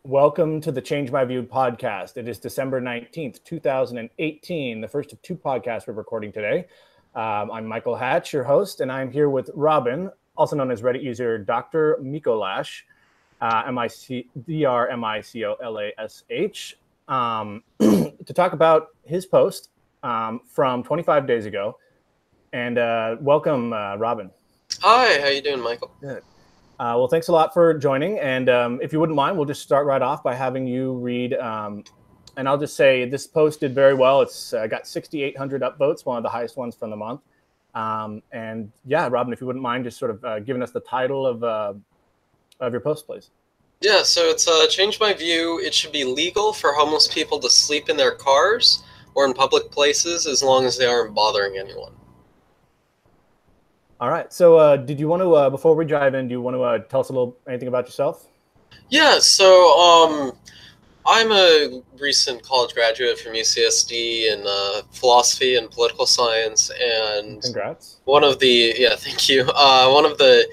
Welcome to the Change My View podcast. It is December 19th, 2018, the first of two podcasts we're recording today. I'm Michael Hatch, your host, and I'm here with Robin, also known as Reddit user Dr. Mikolash, Drmicolash, to talk about his post from 25 days ago. And welcome, Robin. Hi, how you doing, Michael? Good. Well, thanks a lot for joining. And if you wouldn't mind, we'll just start right off by having you read. And I'll just say this post did very well. It's got 6,800 upvotes, one of the highest ones from the month. And yeah, Robin, if you wouldn't mind just sort of giving us the title of your post, please. Yeah, so it's Change My View. It should be legal for homeless people to sleep in their cars or in public places as long as they aren't bothering anyone. All right. So did you want to, before we dive in, do you want to tell us anything about yourself? Yeah, so I'm a recent college graduate from UCSD in philosophy and political science. And congrats. Thank you. One of the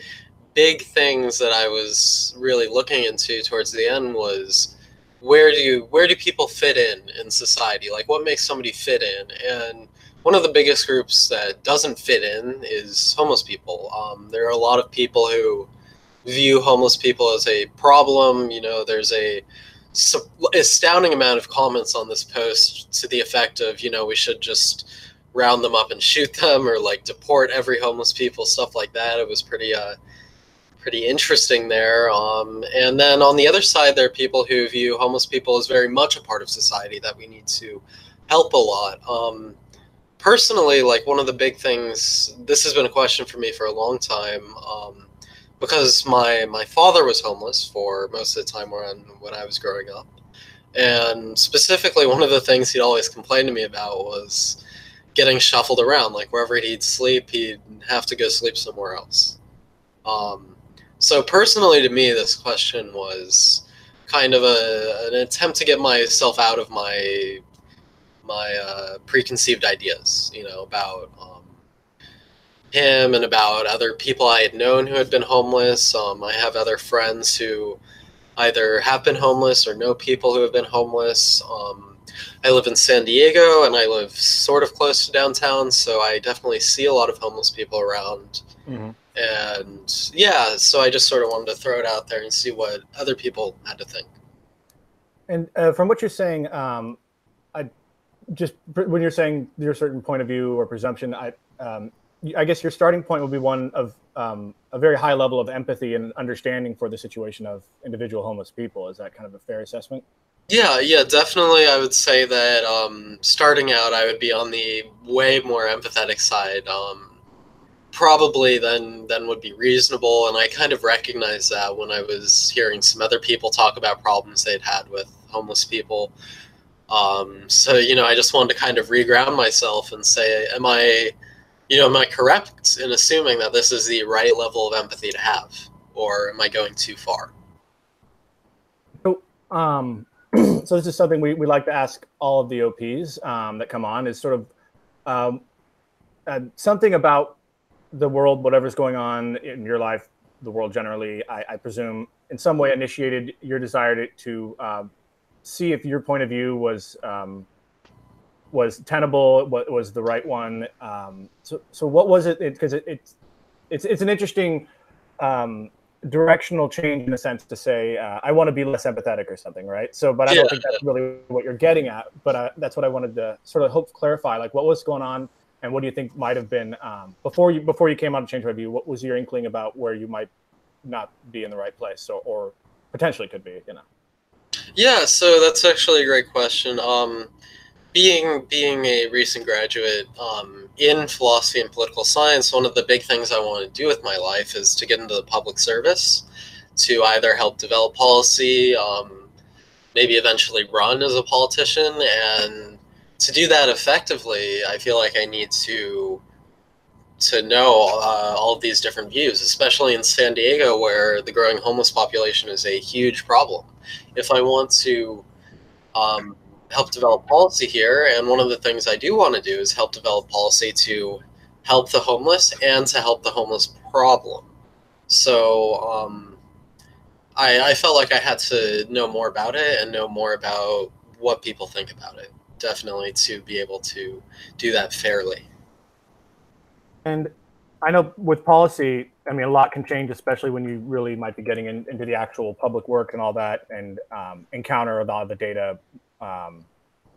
big things that I was really looking into towards the end was where do people fit in society? Like, what makes somebody fit in? And one of the biggest groups that doesn't fit in is homeless people. There are a lot of people who view homeless people as a problem. You know, there's a astounding amount of comments on this post to the effect of, we should just round them up and shoot them, or like deport every homeless people, stuff like that. It was pretty interesting there. And then on the other side, there are people who view homeless people as very much a part of society that we need to help a lot. Personally, like, one of the big things, this has been a question for me for a long time, because my father was homeless for most of the time when I was growing up. And specifically, one of the things he'd always complain to me about was getting shuffled around. Like, wherever he'd sleep, he'd have to go sleep somewhere else. So personally, to me, this question was kind of an attempt to get myself out of my preconceived ideas, about him and about other people I had known who had been homeless. I have other friends who either have been homeless or know people who have been homeless. I live in San Diego, and I live sort of close to downtown, so I definitely see a lot of homeless people around. Mm-hmm. And yeah, so I just sort of wanted to throw it out there and see what other people had to think. And from what you're saying, just when you're saying your certain point of view or presumption, I guess your starting point would be one of a very high level of empathy and understanding for the situation of individual homeless people. Is that kind of a fair assessment? Yeah, definitely. I would say that starting out, I would be on the way more empathetic side, probably than would be reasonable. And I kind of recognized that when I was hearing some other people talk about problems they'd had with homeless people. So, I just wanted to kind of reground myself and say, am I correct in assuming that this is the right level of empathy to have, or am I going too far? So, so this is something we like to ask all of the OPs that come on, is sort of something about the world, whatever's going on in your life, the world generally, I presume, in some way initiated your desire to see if your point of view was tenable, what was the right one. So what was it? Because it's an interesting directional change in a sense to say, I want to be less empathetic or something, right? So, but I don't think that's really what you're getting at. But that's what I wanted to sort of clarify. Like, what was going on, and what do you think might have been before you came out to Change My View? What was your inkling about where you might not be in the right place, or potentially could be? Yeah, so that's actually a great question. Being a recent graduate in philosophy and political science, one of the big things I want to do with my life is to get into the public service, to either help develop policy, maybe eventually run as a politician. And to do that effectively, I feel like I need to know all of these different views, especially in San Diego, where the growing homeless population is a huge problem. If I want to help develop policy here, and one of the things I do want to do is help develop policy to help the homeless and to help the homeless problem. So I felt like I had to know more about it and know more about what people think about it, definitely, to be able to do that fairly. And I know with policy, I mean, a lot can change, especially when you really might be getting into the actual public work and all that, and encounter a lot of the data um,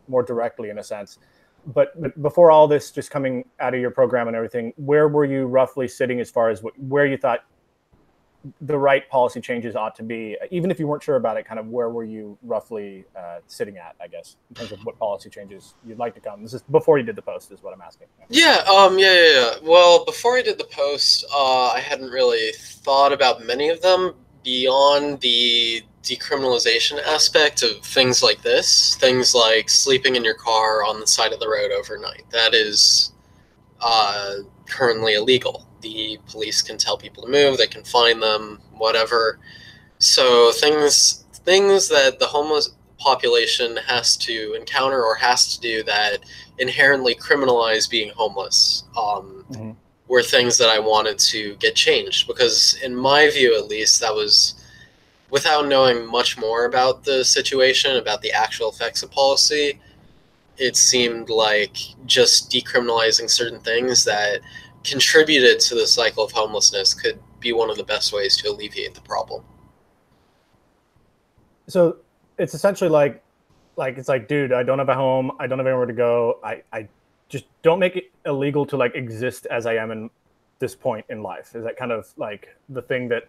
more directly, in a sense. But before all this, just coming out of your program and everything, where were you roughly sitting as far as where you thought the right policy changes ought to be, even if you weren't sure about it? Kind of where were you roughly sitting at, I guess, in terms of what policy changes you'd like to come? This is before you did the post, is what I'm asking. Yeah. Well, before I did the post, I hadn't really thought about many of them beyond the decriminalization aspect of things like this. Things like sleeping in your car on the side of the road overnight. That is currently illegal. The police can tell people to move, they can fine them, whatever. So things that the homeless population has to encounter or has to do that inherently criminalize being homeless were things that I wanted to get changed, because in my view, at least, that was, without knowing much more about the situation, about the actual effects of policy, it seemed like just decriminalizing certain things that contributed to the cycle of homelessness could be one of the best ways to alleviate the problem. So it's essentially like it's like, dude, I don't have a home, I don't have anywhere to go. I just don't make it illegal to like exist as I am in this point in life. Is that kind of like the thing that?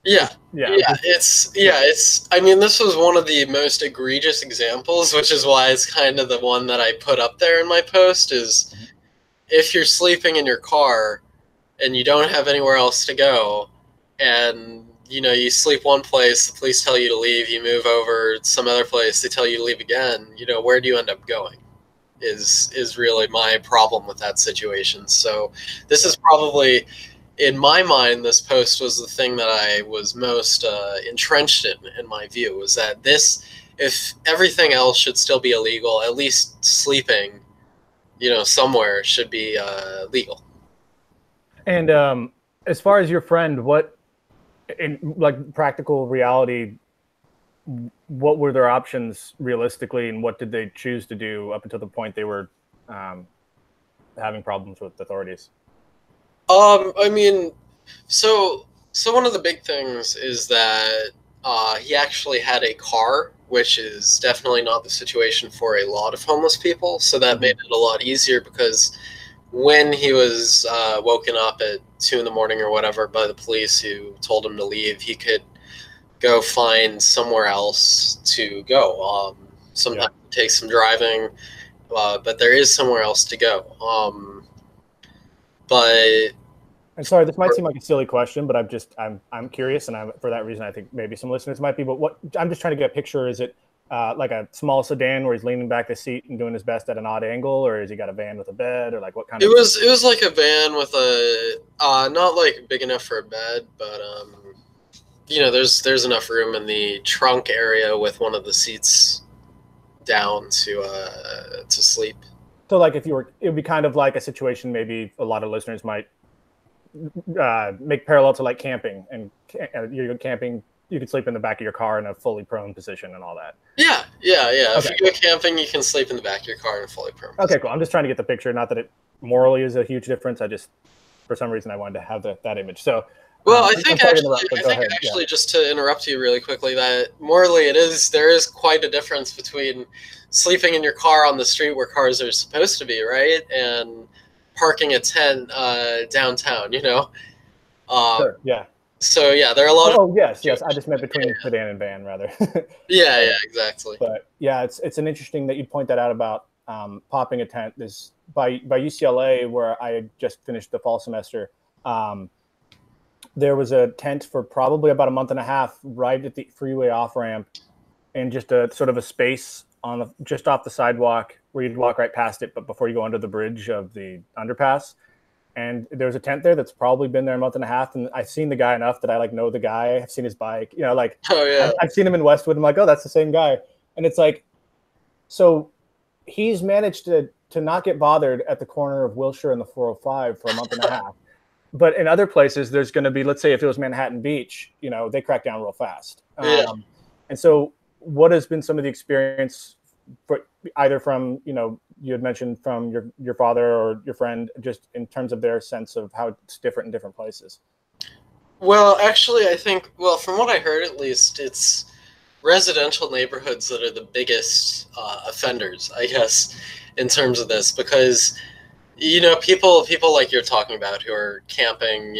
Yeah. It's. I mean, this was one of the most egregious examples, which is why it's kind of the one that I put up there in my post. Is if you're sleeping in your car and you don't have anywhere else to go, and you sleep one place, the police tell you to leave, you move over to some other place, they tell you to leave again, where do you end up going is really my problem with that situation. So this is probably, in my mind, this post was the thing that I was most entrenched in my view, was that this, if everything else should still be illegal, at least sleeping, somewhere should be legal. And as far as your friend, what, in like practical reality, what were their options realistically, and what did they choose to do up until the point they were having problems with authorities? I mean, so one of the big things is that he actually had a car, which is definitely not the situation for a lot of homeless people. So that made it a lot easier, because when he was woken up at 2 in the morning or whatever by the police who told him to leave, he could go find somewhere else to go. Sometimes it takes some driving, but there is somewhere else to go. But I'm sorry, this might seem like a silly question, but I'm curious, and for that reason I think maybe some listeners might be. But what I'm just trying to get a picture: is it like a small sedan where he's leaning back the seat and doing his best at an odd angle, or has he got a van with a bed, or like what kind it of? was like a van with a not like big enough for a bed, but there's enough room in the trunk area with one of the seats down to sleep. So like if you were, it would be kind of like a situation maybe a lot of listeners might make parallel to like camping, and you go camping, you could sleep in the back of your car in a fully prone position and all that. Yeah. Okay. If you go camping, you can sleep in the back of your car in a fully prone position. Okay, cool. I'm just trying to get the picture. Not that it morally is a huge difference. I just, for some reason, I wanted to have that image. So, well, I think actually, just to interrupt you really quickly, that morally there is quite a difference between sleeping in your car on the street where cars are supposed to be, right, and parking a tent downtown. Sure. Yeah. So yeah, there are a lot of. Oh yes. I just meant between sedan and van, rather. Yeah, exactly. But yeah, it's an interesting that you point that out about popping a tent. This by UCLA, where I had just finished the fall semester. There was a tent for probably about a month and a half right at the freeway off ramp, and just a sort of a space just off the sidewalk where you'd walk right past it, but before you go under the bridge of the underpass. And there's a tent there that's probably been there a month and a half, and I've seen the guy enough that I like know the guy. I've seen his bike, like oh yeah, I've seen him in Westwood. I'm like, oh, that's the same guy. And it's like, so he's managed to not get bothered at the corner of Wilshire and the 405 for a month and a half. but in other places, there's going to be, let's say, if it was Manhattan Beach, they crack down real fast. Yeah. And so, what has been some of the experience for either from you had mentioned from your father or your friend, just in terms of their sense of how it's different in different places? Well, actually, I think, well, from what I heard at least, it's residential neighborhoods that are the biggest offenders, I guess, in terms of this, because people like you're talking about who are camping,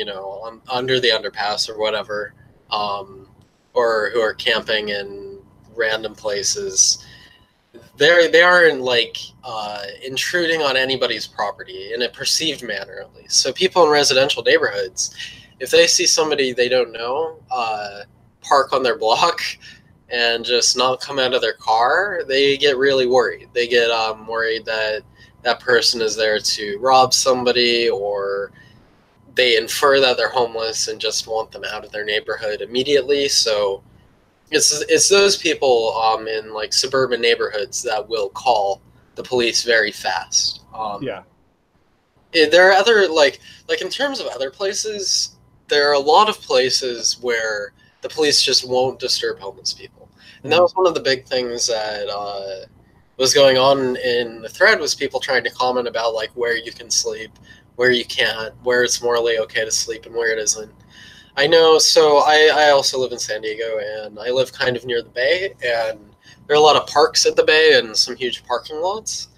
under the underpass or whatever, or who are camping in random places. They aren't like intruding on anybody's property in a perceived manner, at least. So people in residential neighborhoods, if they see somebody they don't know park on their block and just not come out of their car, they get really worried. They get worried that that person is there to rob somebody, or they infer that they're homeless and just want them out of their neighborhood immediately. So it's those people in like suburban neighborhoods that will call the police very fast. Yeah. There are other like in terms of other places, there are a lot of places where the police just won't disturb homeless people, and that was one of the big things that was going on in the thread, was people trying to comment about like where you can sleep, where you can't, where it's morally okay to sleep and where it isn't. I know, so I also live in San Diego, and I live kind of near the bay, and there are a lot of parks at the bay and some huge parking lots.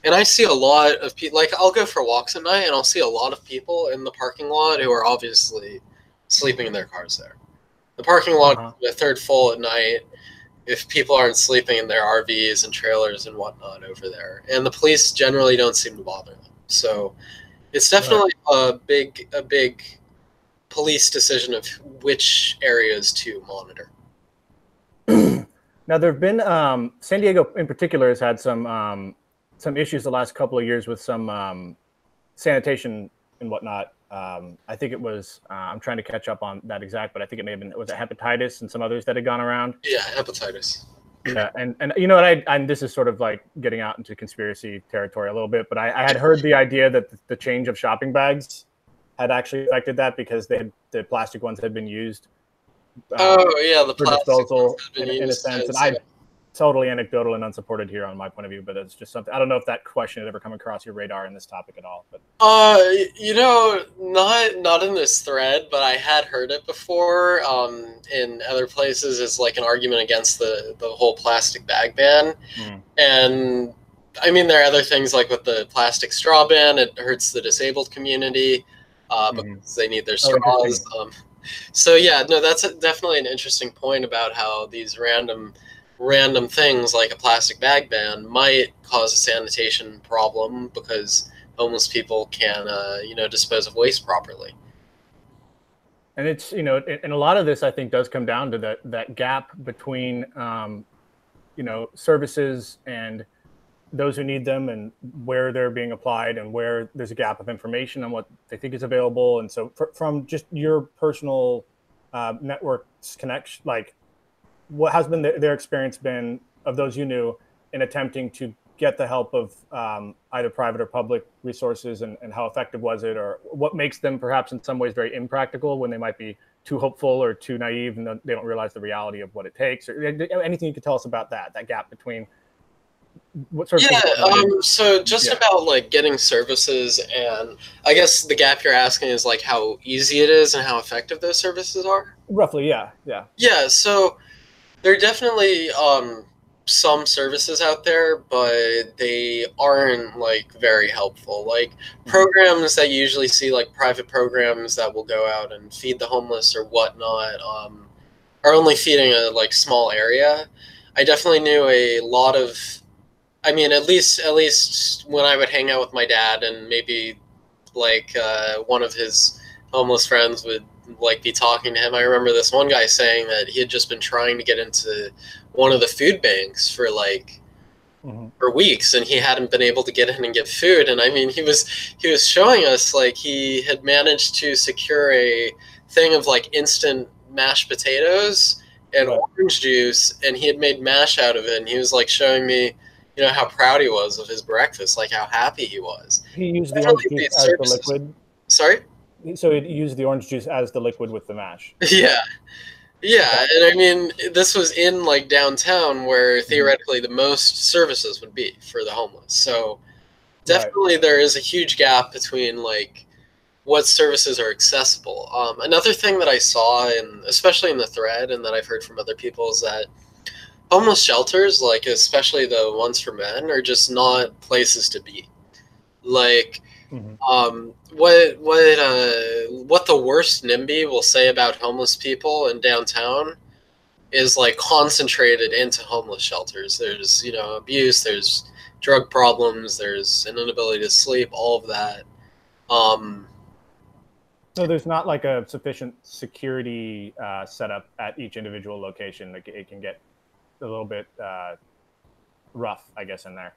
And I see a lot of people, like I'll go for walks at night and I'll see a lot of people in the parking lot who are obviously sleeping in their cars there. The parking lot is a third full at night if people aren't sleeping in their RVs and trailers and whatnot over there. And the police generally don't seem to bother them. So it's definitely a big police decision of which areas to monitor. Now, there have been San Diego in particular has had some issues the last couple of years with some sanitation and whatnot. I think it was I'm trying to catch up on that exact, but I think it may have been, was it hepatitis and some others that had gone around? Yeah, hepatitis. Yeah, and and this is sort of like getting out into conspiracy territory a little bit, but I had heard the idea that the change of shopping bags had actually affected that, because the plastic ones had been used. The for plastic disposal in a sense, and I totally anecdotal and unsupported here on my point of view, but it's just something. I don't know if that question had ever come across your radar in this topic at all. But not in this thread, but I had heard it before. In other places, it's like an argument against the whole plastic bag ban, and I mean there are other things like with the plastic straw ban. It hurts the disabled community because they need their straws. So yeah, no, that's definitely an interesting point about how these random things like a plastic bag ban might cause a sanitation problem because homeless people can dispose of waste properly. And it's and a lot of this I think does come down to that gap between services and those who need them, and where they're being applied, and where there's a gap of information on what they think is available. And so from just your personal networks connection, like what has been their experience been of those you knew in attempting to get the help of either private or public resources, and how effective was it, or what makes them perhaps in some ways very impractical when they might be too hopeful or too naive and they don't realize the reality of what it takes, or anything you could tell us about that gap between what sort of so just about like getting services, and I guess the gap you're asking is like how easy it is and how effective those services are. Roughly, yeah. So there are definitely some services out there, but they aren't like very helpful. Like programs that you usually see, like private programs that will go out and feed the homeless or whatnot, are only feeding a like small area. I definitely knew a lot of, I mean, at least when I would hang out with my dad, and maybe like one of his homeless friends would like be talking to him. I remember this one guy saying that he had just been trying to get into one of the food banks for like for weeks, and he hadn't been able to get in and get food. And I mean, he was showing us like he had managed to secure a thing of like instant mashed potatoes and orange juice, and he had made mash out of it. And he was like showing me, how proud he was of his breakfast, like how happy he was. He used the orange juice as the liquid. Sorry? So it used the orange juice as the liquid with the mash. Yeah. Yeah, and I mean, this was in like downtown where theoretically the most services would be for the homeless. So Right. definitely there is a huge gap between like what services are accessible. Another thing that I saw, and especially in the thread, and that I've heard from other people, is that homeless shelters, like especially the ones for men, are just not places to be. Like, Mhm. what the worst NIMBY will say about homeless people in downtown is like concentrated into homeless shelters. There's abuse, there's drug problems, there's an inability to sleep, all of that. Um, So there's not like a sufficient security setup at each individual location. Like it can get a little bit rough, I guess, in there.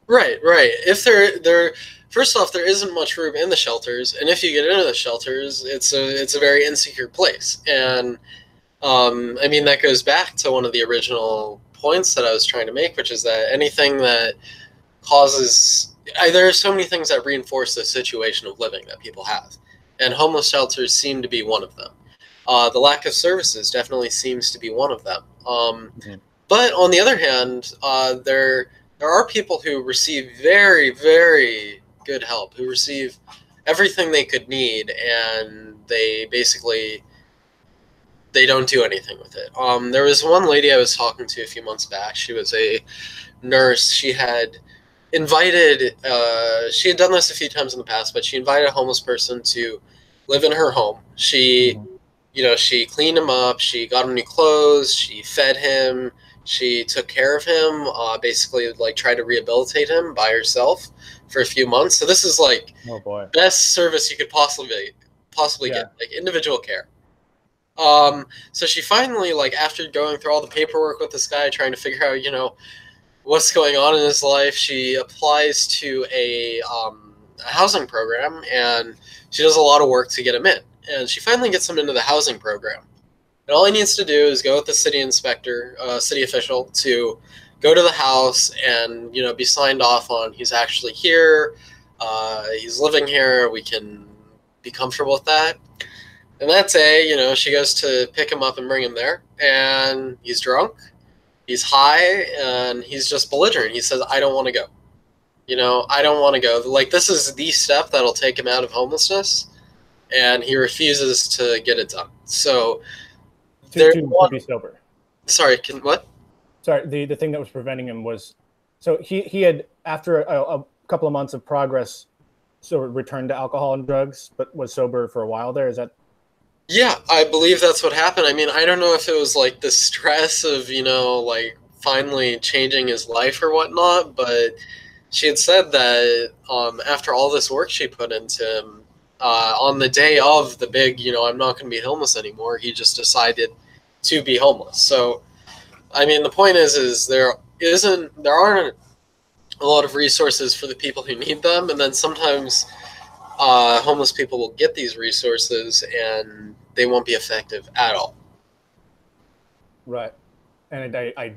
right, right. If there first off, there isn't much room in the shelters, and if you get into the shelters, it's a very insecure place. And I mean, that goes back to one of the original points that I was trying to make, which is that anything that causes there are so many things that reinforce the situation of living that people have, and homeless shelters seem to be one of them. The lack of services definitely seems to be one of them. Mhm. But on the other hand, there are people who receive very, very good help, who receive everything they could need, and they don't do anything with it. There was one lady I was talking to a few months back. She was a nurse. She had done this a few times in the past, but she invited a homeless person to live in her home. Mhm. She cleaned him up. She got him new clothes. She fed him. She took care of him. Basically, like tried to rehabilitate him by herself for a few months. So this is like Oh boy. best service you could possibly Yeah. get, like individual care. So she finally, like, after going through all the paperwork with this guy, trying to figure out, what's going on in his life, she applies to a housing program, and she does a lot of work to get him in. And she finally gets him into the housing program. And all he needs to do is go with the city inspector, city official, to go to the house and, be signed off on he's actually here, he's living here, we can be comfortable with that. And that day, she goes to pick him up and bring him there, and he's drunk, he's high, and he's just belligerent. He says, "I don't want to go. I don't want to go." Like, this is the step that'll take him out of homelessness, and he refuses to get it done. So, To be sober. Sorry, what? Sorry, the thing that was preventing him was, so he had, after a couple of months of progress, so returned to alcohol and drugs, but was sober for a while there. Is that? Yeah, I believe that's what happened. I mean, I don't know if it was like the stress of, like finally changing his life or whatnot, but she had said that after all this work she put into him, on the day of the big, I'm not going to be homeless anymore, he just decided to be homeless. So, I mean, the point is there aren't a lot of resources for the people who need them, and then sometimes homeless people will get these resources and they won't be effective at all. Right. And I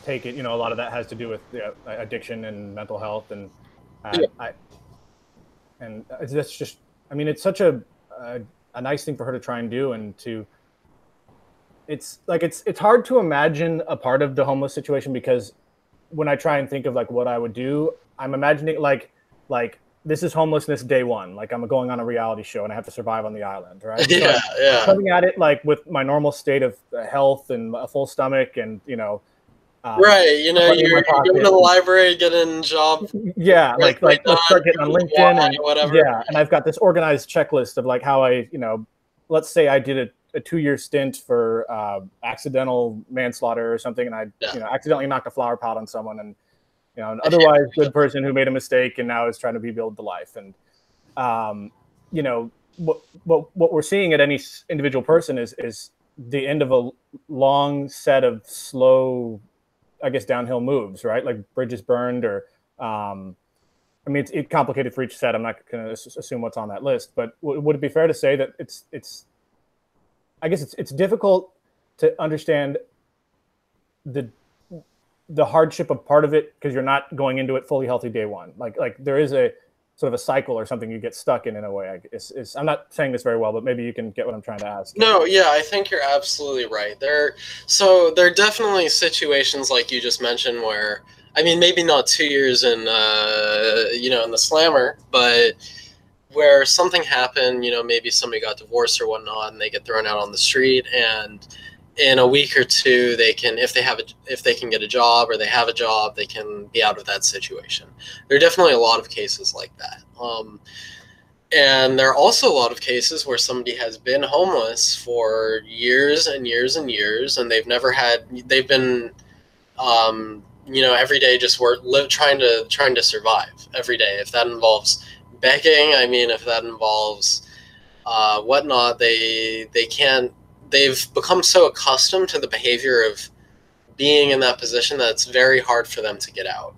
take it, a lot of that has to do with addiction and mental health, and Yeah. that's just, I mean, it's such a nice thing for her to try and do, and it's hard to imagine a part of the homeless situation, because when I try and think of like what I would do, I'm imagining like this is homelessness day one. Like I'm going on a reality show and I have to survive on the island, right? Yeah, So yeah. coming at it like with my normal state of health and a full stomach, and Right, money in my you're going to pocket. the library, getting a job. Yeah, like Right let's start getting on LinkedIn, and whatever. yeah, and I've got this organized checklist of like how I, let's say I did a 2-year stint for accidental manslaughter or something, and I accidentally knocked a flower pot on someone, and an otherwise good person who made a mistake and now is trying to rebuild the life. And what we're seeing at any individual person is the end of a long set of slow, I guess, downhill moves, right? Like bridges burned, or I mean, it's complicated for each set. I'm not going to assume what's on that list, but would it be fair to say that I guess it's difficult to understand the hardship of part of it, because you're not going into it fully healthy day one. Like there is sort of a cycle or something you get stuck in a way. I'm not saying this very well, but maybe you can get what I'm trying to ask. No, yeah, I think you're absolutely right. There are definitely situations like you just mentioned where, I mean, maybe not 2 years in, in the slammer, but where something happened, maybe somebody got divorced or whatnot, and they get thrown out on the street, and in a week or two, they can, if they can get a job or they have a job, they can be out of that situation. There are definitely a lot of cases like that. And there are also a lot of cases where somebody has been homeless for years and years and years, and they've been, every day just trying to survive every day. If that involves begging, I mean, if that involves whatnot, they've become so accustomed to the behavior of being in that position that it's very hard for them to get out.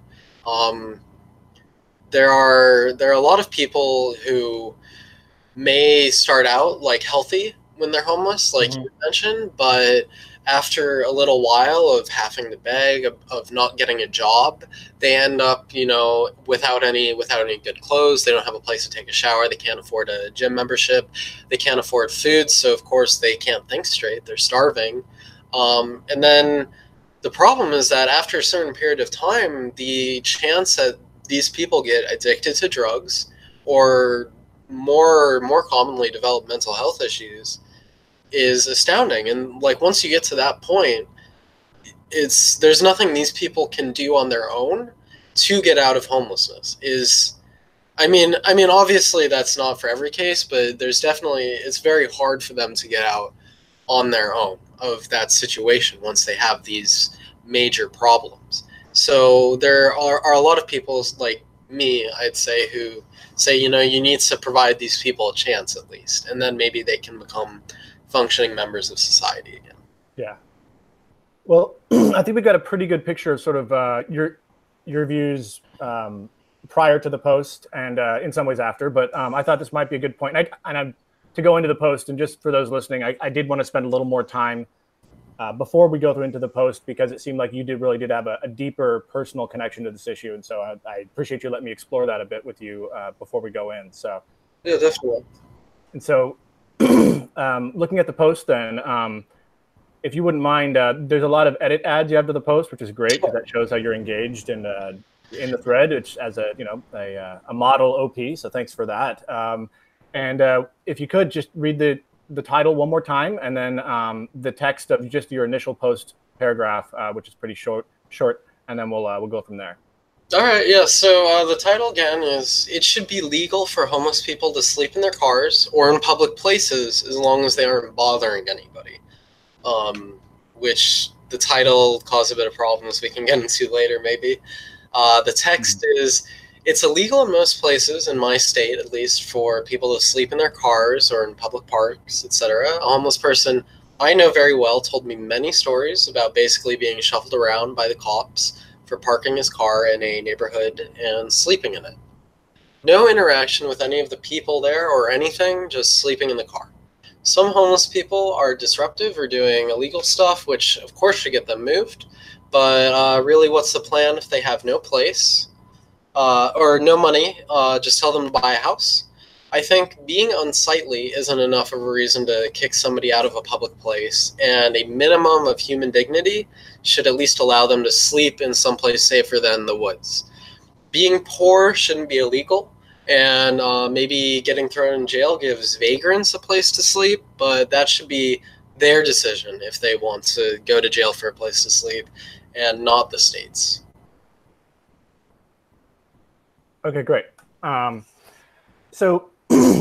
There are a lot of people who may start out like healthy when they're homeless, like you mentioned, but after a little while of having to beg, of not getting a job, they end up, without any good clothes. They don't have a place to take a shower. They can't afford a gym membership. They can't afford food. So of course they can't think straight. They're starving. And then the problem is that after a certain period of time, the chance that these people get addicted to drugs or more commonly develop mental health issues is astounding. And like once you get to that point, there's nothing these people can do on their own to get out of homelessness. I mean obviously that's not for every case, but it's very hard for them to get out on their own of that situation once they have these major problems. So there are a lot of people like me, I'd say, who say, you need to provide these people a chance at least, and then maybe they can become functioning members of society again. Yeah. Well, I think we got a pretty good picture of sort of your views prior to the post and in some ways after, but I thought this might be a good point. To go into the post, and just for those listening, I did want to spend a little more time before we go into the post, because it seemed like you really did have a deeper personal connection to this issue. And so I appreciate you letting me explore that a bit with you before we go in. So yeah, definitely. And so looking at the post then, if you wouldn't mind, there's a lot of edit ads you have to the post, which is great because that shows how you're engaged in the thread, which as a model OP. So thanks for that. And if you could just read the title one more time, and then the text of just your initial post paragraph, which is pretty short, and then we'll go from there. All right, yeah. So the title again is "It should be legal for homeless people to sleep in their cars or in public places as long as they aren't bothering anybody." Which the title caused a bit of problems we can get into later, maybe. The text is, "It's illegal in most places, in my state at least, for people to sleep in their cars or in public parks, etc. A homeless person I know very well told me many stories about basically being shuffled around by the cops for parking his car in a neighborhood and sleeping in it. No interaction with any of the people there or anything, just sleeping in the car. Some homeless people are disruptive or doing illegal stuff, which of course should get them moved, but really what's the plan if they have no place or no money? Just tell them to buy a house. I think being unsightly isn't enough of a reason to kick somebody out of a public place, and a minimum of human dignity should at least allow them to sleep in someplace safer than the woods. Being poor shouldn't be illegal, and maybe getting thrown in jail gives vagrants a place to sleep, but that should be their decision if they want to go to jail for a place to sleep, and not the state's." Okay, great. So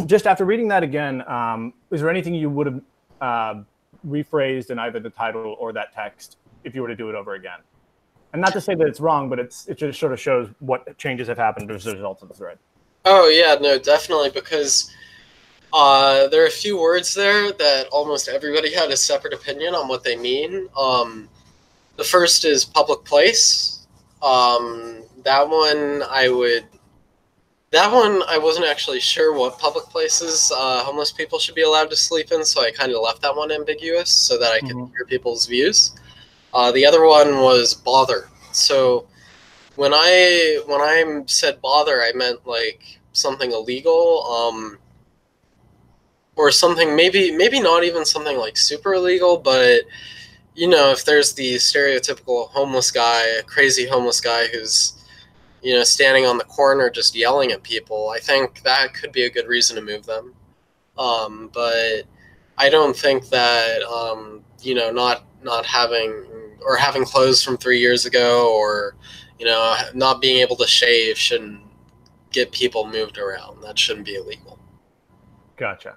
just after reading that again, is there anything you would have rephrased in either the title or that text if you were to do it over again? And not to say that it's wrong, but it just sort of shows what changes have happened as a result of the thread. Oh, yeah, no, definitely, because there are a few words there that almost everybody had a separate opinion on what they mean. The first is public place. That one I wasn't actually sure what public places homeless people should be allowed to sleep in, so I kind of left that one ambiguous so that I could hear people's views. The other one was bother. So when I said bother, I meant like something illegal, or something maybe not even something like super illegal, but if there's the stereotypical homeless guy, a crazy homeless guy who's standing on the corner just yelling at people, I think that could be a good reason to move them. But I don't think that not having or having clothes from 3 years ago, or not being able to shave shouldn't get people moved around. That shouldn't be illegal. Gotcha.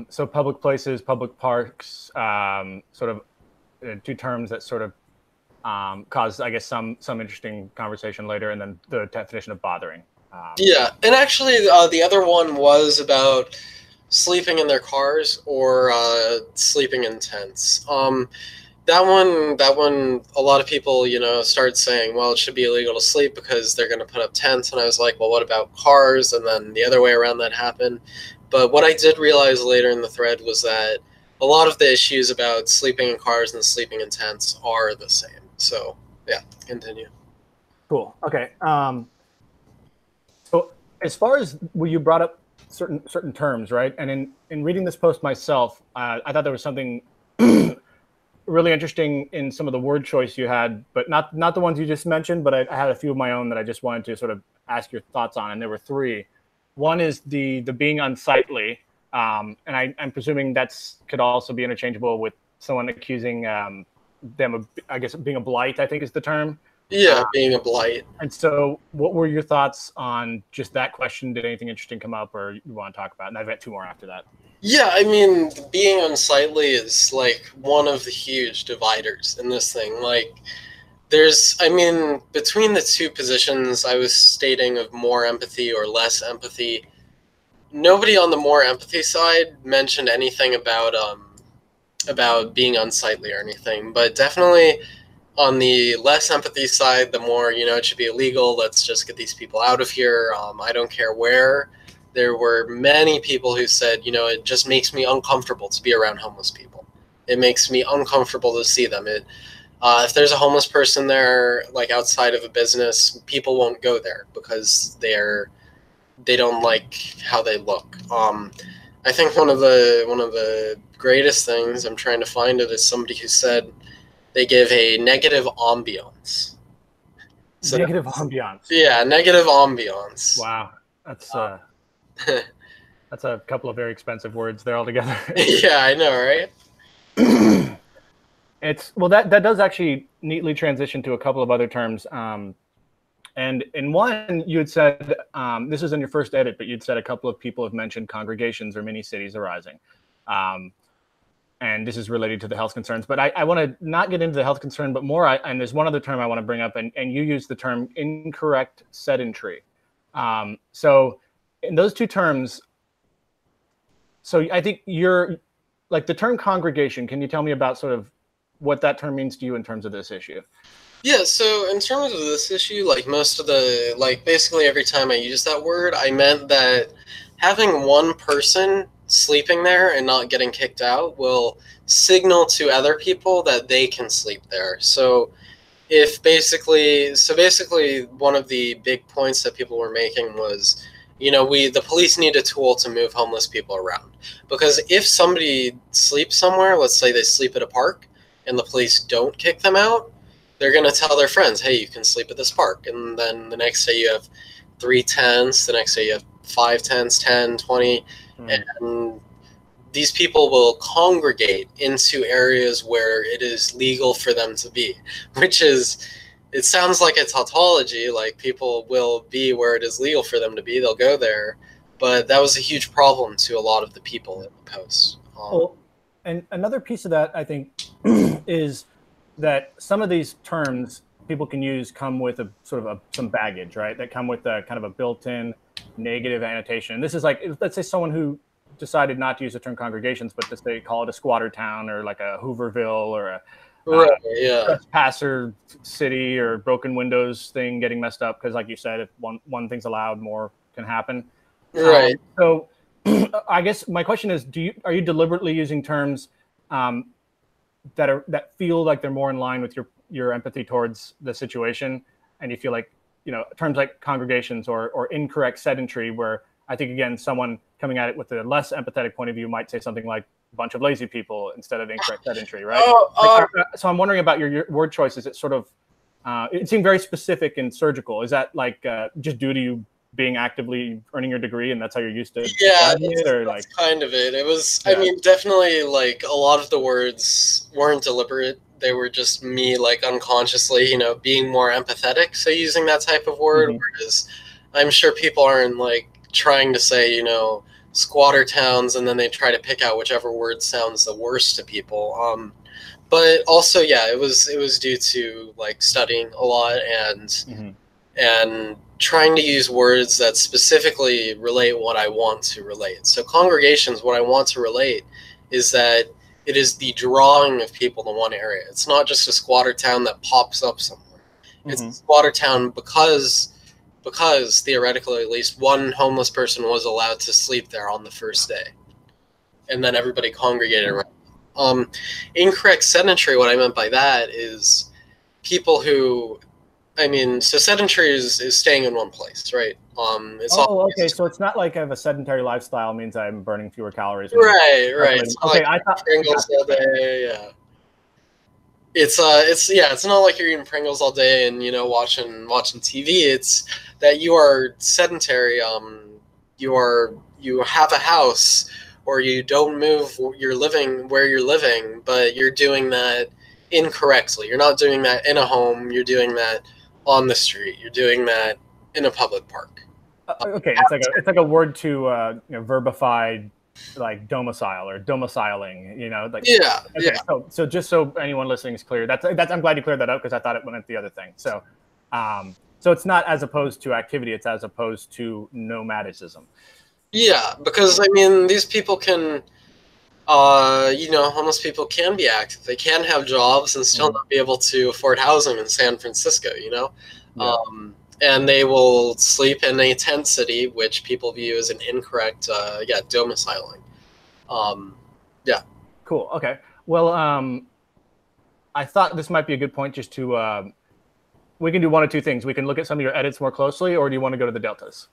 So public places, public parks, sort of two terms that sort of cause, I guess, some interesting conversation later, and then the definition of bothering. Yeah, and actually, the other one was about sleeping in their cars or sleeping in tents. That one, a lot of people, started saying, well, it should be illegal to sleep because they're going to put up tents. And I was like, well, what about cars? And then the other way around that happened. But what I did realize later in the thread was that a lot of the issues about sleeping in cars and sleeping in tents are the same. So, yeah, continue. Cool. Okay. So as far as you brought up certain terms, right? And in reading this post myself, I thought there was something really interesting in some of the word choice you had, but not the ones you just mentioned, but I had a few of my own that I just wanted to sort of ask your thoughts on, and there were three. One is the being unsightly, and I'm presuming could also be interchangeable with someone accusing them of, I guess, being a blight, I think is the term. Yeah, being a blight. And so what were your thoughts on just that question? Did anything interesting come up or you want to talk about? And I've got two more after that. Yeah, I mean, being unsightly is like one of the huge dividers in this thing. Like, between the two positions I was stating of more empathy or less empathy, nobody on the more empathy side mentioned anything about being unsightly or anything, but definitely on the less empathy side, the more, it should be illegal. Let's just get these people out of here. I don't care where. There were many people who said, it just makes me uncomfortable to be around homeless people. It makes me uncomfortable to see them. If there's a homeless person there, like outside of a business, people won't go there because they don't like how they look. I think one of the greatest things, I'm trying to find it, is somebody who said they give a negative ambiance. So negative ambiance. Yeah, negative ambiance. Wow, that's a couple of very expensive words there altogether. Yeah, I know, right? That does actually neatly transition to a couple of other terms. And in one, you had said, this was in your first edit, but you'd said a couple of people have mentioned congregations or mini cities arising. And this is related to the health concerns. But I want to not get into the health concern, but more, and there's one other term I want to bring up, and you use the term incorrect sedentary. So in those two terms, so I think you're, like the term congregation, can you tell me about sort of what that term means to you in terms of this issue? Yeah, so in terms of this issue, basically every time I use that word, I meant that having one person sleeping there and not getting kicked out will signal to other people that they can sleep there. So basically one of the big points that people were making was, the police need a tool to move homeless people around. Because if somebody sleeps somewhere, let's say they sleep at a park, and the police don't kick them out, they're going to tell their friends, hey, you can sleep at this park. And then the next day you have 3 tents, the next day you have 5 tents, 10, 20, and these people will congregate into areas where it is legal for them to be, it sounds like a tautology, like people will be where it is legal for them to be, they'll go there, but that was a huge problem to a lot of the people in the post. And another piece of that, I think, is that some of these terms people can use come with a sort of some baggage, right? That come with a kind of a built-in negative annotation. And this is like, let's say someone who decided not to use the term congregations, but they call it a squatter town or like a Hooverville or a trespasser city or broken windows thing getting messed up. Because like you said, if one thing's allowed, more can happen. Right. So I guess my question is, are you deliberately using terms that feel like they're more in line with your empathy towards the situation, and you feel like terms like congregations or incorrect sedentary, where I think, again, someone coming at it with a less empathetic point of view might say something like a bunch of lazy people instead of incorrect sedentary, right? So I'm wondering about your word choices. It sort of, it seemed very specific and surgical. Is that like just due to you being actively earning your degree and that's how you're used to it, or that's like kind of it. It was, I mean, definitely like a lot of the words weren't deliberate. They were just me like unconsciously, being more empathetic. So using that type of word, whereas I'm sure people aren't like trying to say, squatter towns, and then they try to pick out whichever word sounds the worst to people. But also, it was due to like studying a lot and trying to use words that specifically relate what I want to relate. So congregations, what I want to relate is that it is the drawing of people to one area. It's not just a squatter town that pops up somewhere. It's a squatter town because theoretically at least one homeless person was allowed to sleep there on the first day. And then everybody congregated around. Incorrect sedentary, what I meant by that is people who, so sedentary is staying in one place, right? Okay. So it's not like I have a sedentary lifestyle means I'm burning fewer calories. Right. It's okay, I thought Pringles all day. Yeah. It's not like you're eating Pringles all day and watching TV. It's that you are sedentary. You have a house, or you don't move. You're living where you're living, but you're doing that incorrectly. You're not doing that in a home. You're doing that on the street. You're doing that in a public park. Okay, it's like a word to verbify, like domicile or domiciling. So just so anyone listening is clear, that's I'm glad you cleared that up because I thought it went the other thing. So it's not as opposed to activity; it's as opposed to nomadicism. Yeah, because these people can. Homeless people can be active. They can have jobs and still not be able to afford housing in San Francisco, and they will sleep in a tent city, which people view as an incorrect, domiciling. Cool. Okay. Well, I thought this might be a good point just to, we can do one of two things. We can look at some of your edits more closely, or do you want to go to the deltas?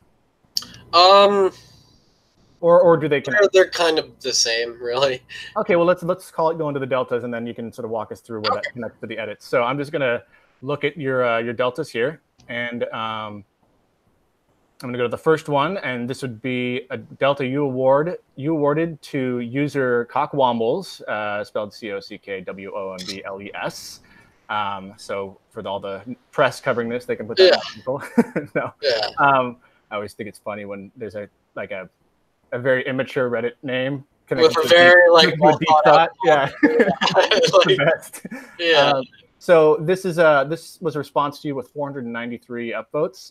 Or do they connect? They're kind of the same, really. Okay, well, let's call it going to the deltas, and then you can sort of walk us through where that connects to the edits. So I'm just going to look at your deltas here, and I'm going to go to the first one, and this would be a delta you awarded to user Cockwombles, spelled COCKWOMBLES. So for all the press covering this, they can put that on people. No. Yeah. I always think it's funny when there's a very immature Reddit name with a very deep thought. Yeah. The best. Yeah. So this was a response to you with 493 upvotes.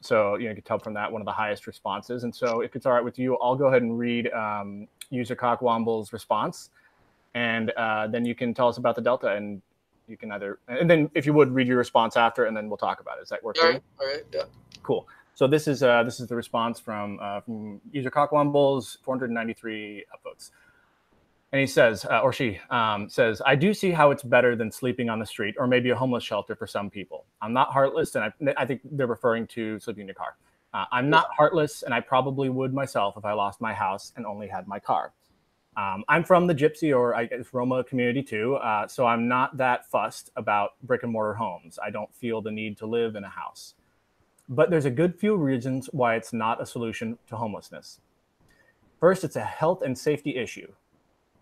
So you can tell from that one of the highest responses. And so if it's all right with you, I'll go ahead and read user Cockwomble's response, and then you can tell us about the delta, and you can and then if you would read your response after, and then we'll talk about it. Does that work for you? All right. Yeah. Cool. So this is the response from user Cockwombles, 493 upvotes. And he says, or she says, I do see how it's better than sleeping on the street or maybe a homeless shelter for some people. I'm not heartless, and I think they're referring to sleeping in your car. I'm not heartless, and I probably would myself if I lost my house and only had my car. I'm from the Gypsy or I guess Roma community too, so I'm not that fussed about brick and mortar homes. I don't feel the need to live in a house. But there's a good few reasons why it's not a solution to homelessness. First, it's a health and safety issue.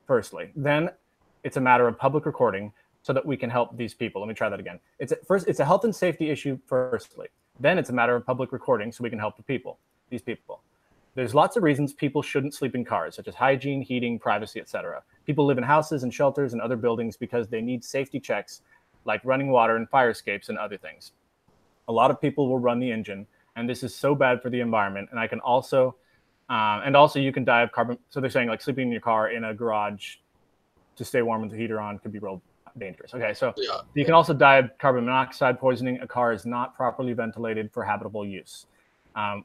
Firstly, then it's a matter of public recording so that we can help these people. Let me try that again. It's a health and safety issue. Firstly, then it's a matter of public recording so we can help these people. There's lots of reasons people shouldn't sleep in cars, such as hygiene, heating, privacy, etc. People live in houses and shelters and other buildings because they need safety checks like running water and fire escapes and other things. A lot of people will run the engine, and this is so bad for the environment. And I can also, you can die of carbon. So they're saying like sleeping in your car in a garage to stay warm with the heater on could be real dangerous. Okay, so you can also die of carbon monoxide poisoning. A car is not properly ventilated for habitable use.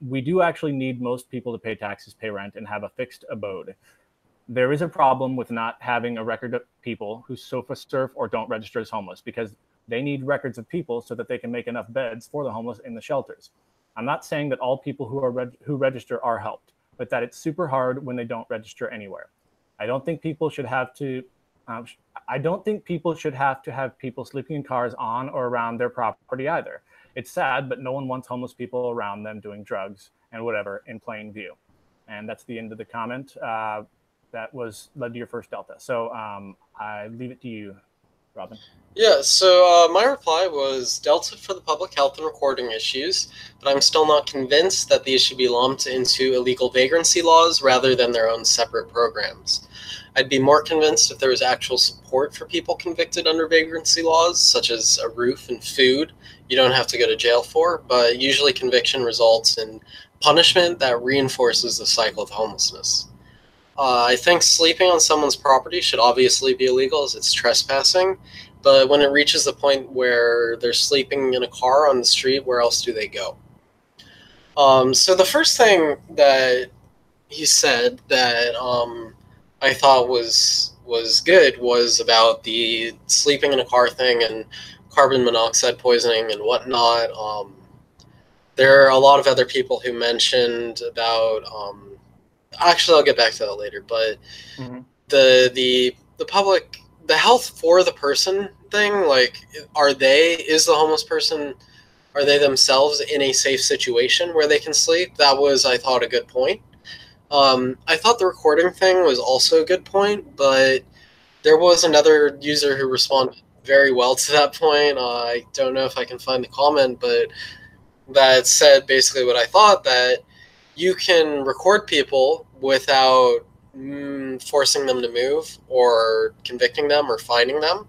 We do actually need most people to pay taxes, pay rent, and have a fixed abode. There is a problem with not having a record of people who sofa surf or don't register as homeless, because They need records of people so that they can make enough beds for the homeless in the shelters. I'm not saying that all people who register are helped, but that it's super hard when they don't register anywhere. I don't think people should have to. I don't think people should have to have people sleeping in cars on or around their property either. It's sad, but no one wants homeless people around them doing drugs and whatever in plain view. And that's the end of the comment. That was led to your first Delta. So I leave it to you, Robin. Yeah, so my reply was Delta for the public health and recording issues, but I'm still not convinced that these should be lumped into illegal vagrancy laws rather than their own separate programs. I'd be more convinced if there was actual support for people convicted under vagrancy laws, such as a roof and food you don't have to go to jail for, but usually conviction results in punishment that reinforces the cycle of homelessness. I think sleeping on someone's property should obviously be illegal as it's trespassing, but when it reaches the point where they're sleeping in a car on the street, where else do they go? So the first thing that he said that I thought was good was about the sleeping in a car thing and carbon monoxide poisoning and whatnot. There are a lot of other people who mentioned about actually I'll get back to that later, but the public, the health for the person thing, like is the homeless person, are they themselves in a safe situation where they can sleep? That was, I thought, a good point. I thought the recording thing was also a good point, but there was another user who responded very well to that point. I don't know if I can find the comment, but that said basically what I thought, that you can record people without forcing them to move or convicting them or fining them,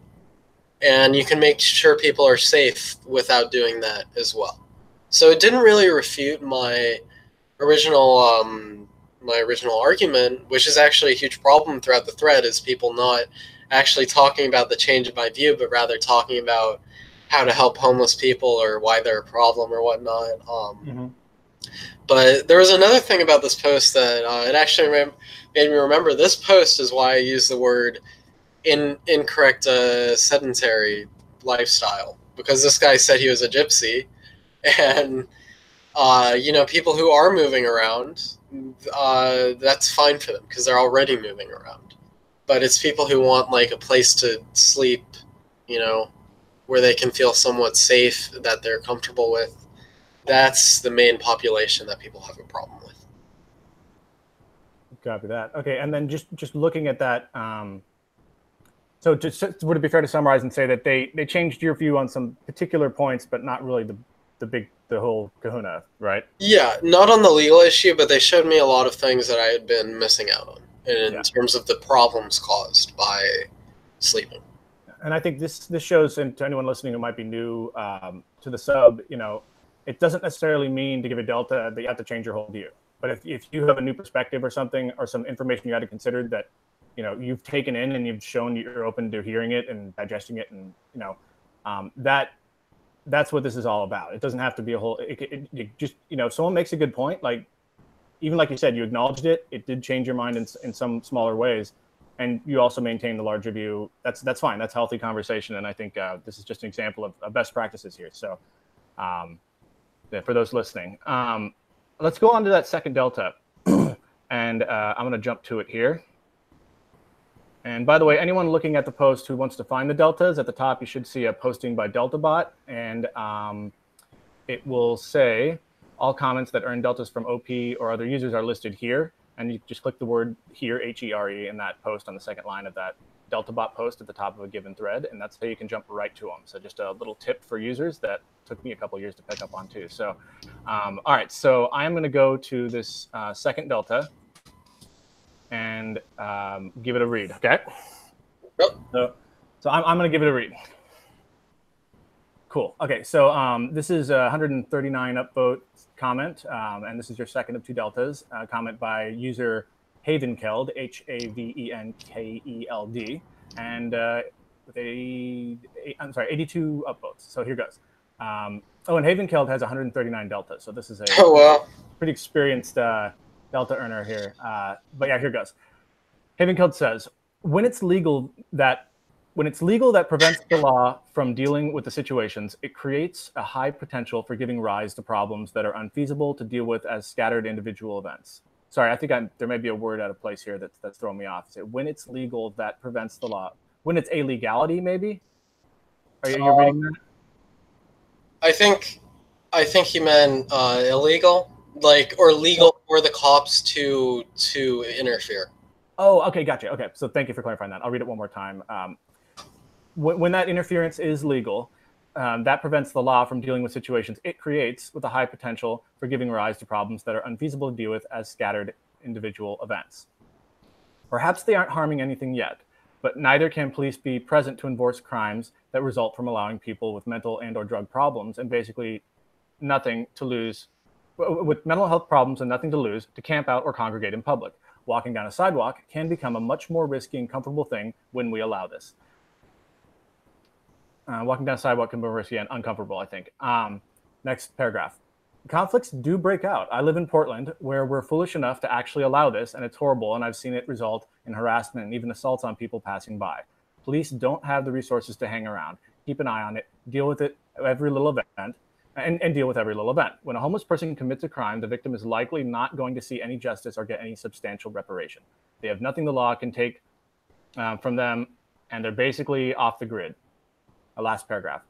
and you can make sure people are safe without doing that as well. So it didn't really refute my original argument, which is actually a huge problem throughout the thread, is people not actually talking about the change in my view, but rather talking about how to help homeless people or why they're a problem or whatnot. But there was another thing about this post that it actually made me remember. This post is why I use the word incorrect sedentary lifestyle, because this guy said he was a gypsy, and people who are moving around, that's fine for them because they're already moving around. But it's people who want like a place to sleep, where they can feel somewhat safe, that they're comfortable with. That's the main population that people have a problem with. Copy that. Okay, and then just looking at that, so would it be fair to summarize and say that they changed your view on some particular points, but not really the whole kahuna, right? Yeah, not on the legal issue, but they showed me a lot of things that I had been missing out on in terms of the problems caused by sleeping. And I think this shows, and to anyone listening who might be new to the sub, it doesn't necessarily mean to give a Delta that you have to change your whole view. But if you have a new perspective or something, or some information you had to consider that, you've taken in and you've shown you're open to hearing it and digesting it, and, that's what this is all about. It doesn't have to be a whole, it just, if someone makes a good point, like, even like you said, you acknowledged it, it did change your mind in some smaller ways, and you also maintain the larger view, that's fine. That's healthy conversation. And I think this is just an example of best practices here. So, for those listening, let's go on to that second Delta, and I'm going to jump to it here. And by the way, anyone looking at the post who wants to find the Deltas, at the top you should see a posting by DeltaBot, and it will say all comments that earn Deltas from OP or other users are listed here, and you just click the word here, H-E-R-E, in that post on the second line of that DeltaBot post at the top of a given thread, and that's how you can jump right to them. So just a little tip for users that took me a couple years to pick up on too. So, all right, so I'm going to go to this second Delta and give it a read, okay? Yep. So I'm going to give it a read. Cool. Okay, so this is a 139 upvote comment, and this is your second of two Deltas. Comment by user Havenkeld, Havenkeld, and with 82 upvotes. So here goes. And Havenkeld has 139 Deltas, so this is a pretty experienced Delta earner here. But yeah, here goes. Havenkeld says, when it's legal that When it's legal, that prevents the law from dealing with the situations. It creates a high potential for giving rise to problems that are unfeasible to deal with as scattered individual events. Sorry, I think there may be a word out of place here that's throwing me off. When it's legal, that prevents the law. When it's a legality, maybe? Are you reading that? I think he meant illegal, like, or legal for the cops to interfere. Oh, okay, gotcha. Okay, so thank you for clarifying that. I'll read it one more time. When that interference is legal, that prevents the law from dealing with situations it creates with a high potential for giving rise to problems that are unfeasible to deal with as scattered individual events. Perhaps they aren't harming anything yet, but neither can police be present to enforce crimes that result from allowing people with mental and or drug problems and basically nothing to lose, with mental health problems and nothing to lose, to camp out or congregate in public. Walking down a sidewalk can become a much more risky and comfortable thing when we allow this. Walking down a sidewalk can be risky and uncomfortable, I think. Next paragraph. Conflicts do break out. I live in Portland, where we're foolish enough to actually allow this, and it's horrible, and I've seen it result in harassment and even assaults on people passing by. Police don't have the resources to hang around. Keep an eye on it, deal with it every little event, and deal with every little event. When a homeless person commits a crime, the victim is likely not going to see any justice or get any substantial reparation. They have nothing the law can take from them, and they're basically off the grid. Last paragraph.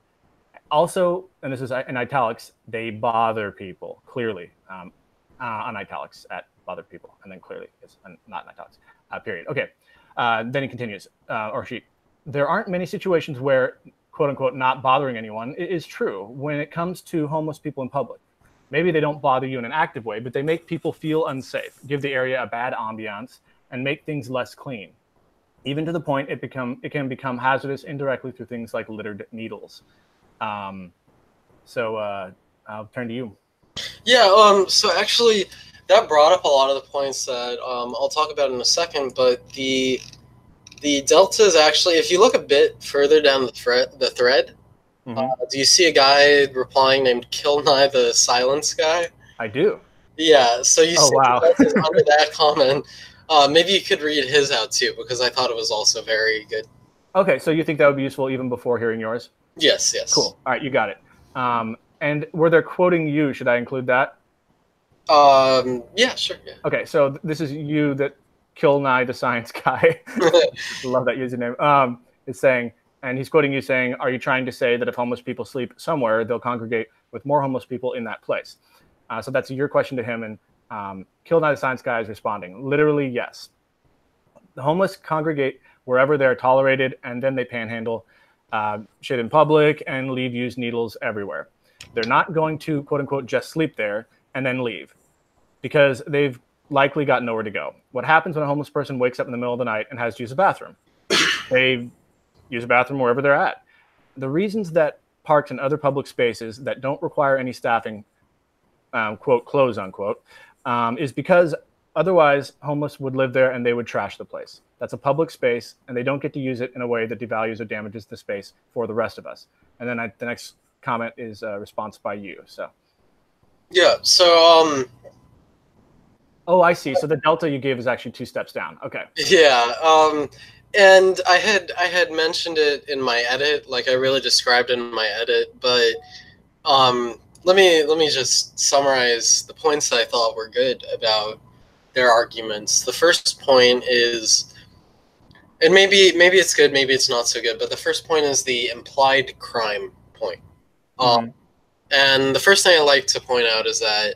Also, and this is in italics, they bother people, clearly, on italics at bother people, and then clearly it's not in italics, period. Okay, then he continues, or she, there aren't many situations where, quote unquote, not bothering anyone is true when it comes to homeless people in public. Maybe they don't bother you in an active way, but they make people feel unsafe, give the area a bad ambiance, and make things less clean. Even to the point it can become hazardous indirectly through things like littered needles. So I'll turn to you. Yeah. So actually, that brought up a lot of the points that I'll talk about in a second. But the delta is actually, if you look a bit further down the thread, do you see a guy replying named Kill Nye the Silence guy? I do. Yeah. So you see wow. under that comment. Maybe you could read his out too, because I thought it was also very good. Okay, so you think that would be useful even before hearing yours? Yes, yes. Cool. All right, you got it. And were they quoting you? Should I include that? Yeah, sure. Yeah. Okay, so this is you that Kill Nye the Science guy. Love that username. Is saying, and he's quoting you saying, "Are you trying to say that if homeless people sleep somewhere, they'll congregate with more homeless people in that place?" So that's your question to him, and Kill Nye the Science guy is responding, literally, yes. The homeless congregate wherever they're tolerated, and then they panhandle shit in public and leave used needles everywhere. They're not going to, quote unquote, just sleep there and then leave, because they've likely got nowhere to go. What happens when a homeless person wakes up in the middle of the night and has to use a bathroom? They use a bathroom wherever they're at. The reasons that parks and other public spaces that don't require any staffing, quote, close, unquote, is because otherwise homeless would live there and they would trash the place. That's a public space, and they don't get to use it in a way that devalues or damages the space for the rest of us. And then the next comment is a response by you. So. Yeah. So. Oh, I see. So the delta you gave is actually 2 steps down. Okay. Yeah. And I had mentioned it in my edit, like I really described it in my edit, but let me just summarize the points that I thought were good about their arguments. The first point is, and maybe it's good, maybe it's not so good, but the first point is the implied crime point. And the first thing I like to point out is that